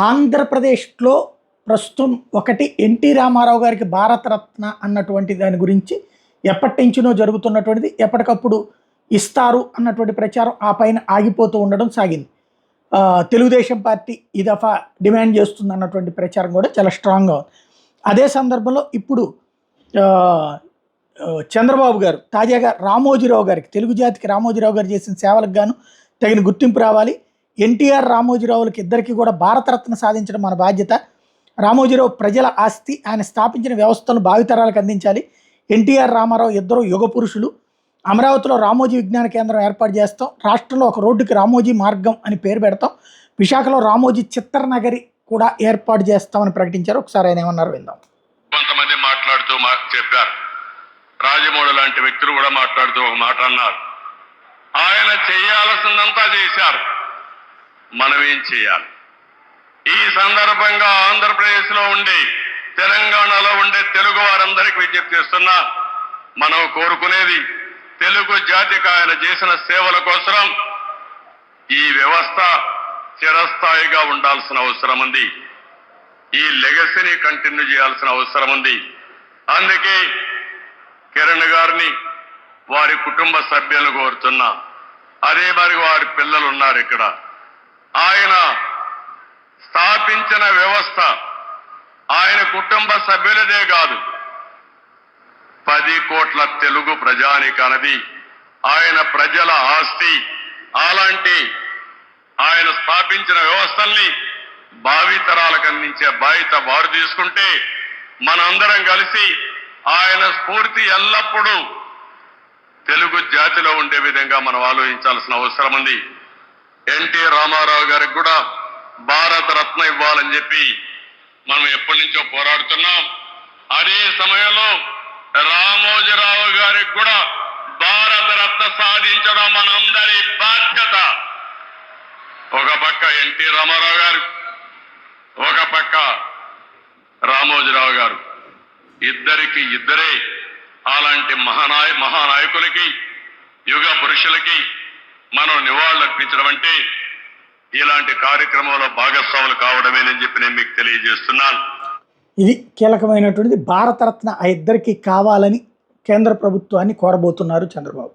ఆంధ్రప్రదేశ్లో ప్రస్తుతం ఒకటి ఎన్టీ రామారావు గారికి భారతరత్న అన్నటువంటి దాని గురించి ఎప్పటి నుంచినో జరుగుతున్నటువంటిది, ఎప్పటికప్పుడు ఇస్తారు అన్నటువంటి ప్రచారం ఆ పైన ఆగిపోతూ ఉండడం సాగింది. తెలుగుదేశం పార్టీ ఈ దఫా డిమాండ్ చేస్తుంది అన్నటువంటి ప్రచారం కూడా చాలా స్ట్రాంగ్గా ఉంది. అదే సందర్భంలో ఇప్పుడు చంద్రబాబు గారు తాజాగా రామోజీరావు గారికి, తెలుగు జాతికి రామోజీరావు గారు చేసిన సేవలకు గాను తగిన గుర్తింపు రావాలి, ఎన్టీఆర్ రామోజీరావులకి ఇద్దరికి కూడా భారతరత్న సాధించడం మన బాధ్యత, రామోజీరావు ప్రజల ఆస్తి, ఆయన స్థాపించిన వ్యవస్థను భావితరాలకు అందించాలి, ఎన్టీఆర్ రామారావు ఇద్దరు యుగ పురుషులు, అమరావతిలో రామోజీ విజ్ఞాన కేంద్రం ఏర్పాటు చేస్తాం, రాష్ట్రంలో ఒక రోడ్డుకి రామోజీ మార్గం అని పేరు పెడతాం, విశాఖలో రామోజీ చిత్రనగరి కూడా ఏర్పాటు చేస్తామని ప్రకటించారు. ఒకసారి ఆయన ఏమన్నారు విందాం. కొంతమంది మాట్లాడుతూ చెప్పారు, రాజమౌళి లాంటి వ్యక్తులు కూడా మాట్లాడుతూ ఒక మాట అన్నారు, ఆయన చేయాల్సిందంతా చేశారు, మనం ఏం చేయాలి? ఈ సందర్భంగా ఆంధ్రప్రదేశ్లో ఉండే, తెలంగాణలో ఉండే తెలుగు వారందరికీ విజ్ఞప్తి చేస్తున్నా, మనం కోరుకునేది తెలుగు జాతికి ఆయన చేసిన సేవల కోసం ఈ వ్యవస్థ చిరస్థాయిగా ఉండాల్సిన అవసరం ఉంది, ఈ లెగసీని కంటిన్యూ చేయాల్సిన అవసరం ఉంది. అందుకే కిరణ్ గారిని, వారి కుటుంబ సభ్యులను కోరుతున్నా, అదే మరి వారి పిల్లలు ఉన్నారు ఇక్కడ, ఆయన స్థాపించిన వ్యవస్థ ఆయన కుటుంబ సభ్యులదే కాదు, 10 కోట్ల తెలుగు ప్రజానికన్నది ఆయన ప్రజల ఆస్తి. అలాంటి ఆయన స్థాపించిన వ్యవస్థల్ని భావితరాలకు అందించే బాధ్యత వారు తీసుకుంటే, మనందరం కలిసి ఆయన స్ఫూర్తి ఎల్లప్పుడూ తెలుగు జాతిలో ఉండే విధంగా మనం ఆలోచించాల్సిన అవసరం ఉంది. ఎన్టీ రామారావు గారికి కూడా భారతరత్న ఇవ్వాలని చెప్పి మనం ఎప్పటి నుంచో పోరాడుతున్నాం. అదే సమయంలో రామోజీరావు గారికి కూడా భారతరత్న సాధించడం మనందరి బాధ్యత. ఒక పక్క ఎన్టీ రామారావు గారు, ఒక పక్క రామోజీరావు గారు, ఇద్దరికి ఇద్దరే అలాంటి మహానాయకులకి, యుగ పురుషులకి మనం నివాళులర్పించడం అంటే ఇలాంటి కార్యక్రమంలో భాగస్వాములు కావడమేనని చెప్పి నేను మీకు తెలియజేస్తున్నాను. ఇది కీలకమైనటువంటిది. భారతరత్న ఆ ఇద్దరికి కావాలని కేంద్ర ప్రభుత్వాన్ని కోరబోతున్నారు చంద్రబాబు.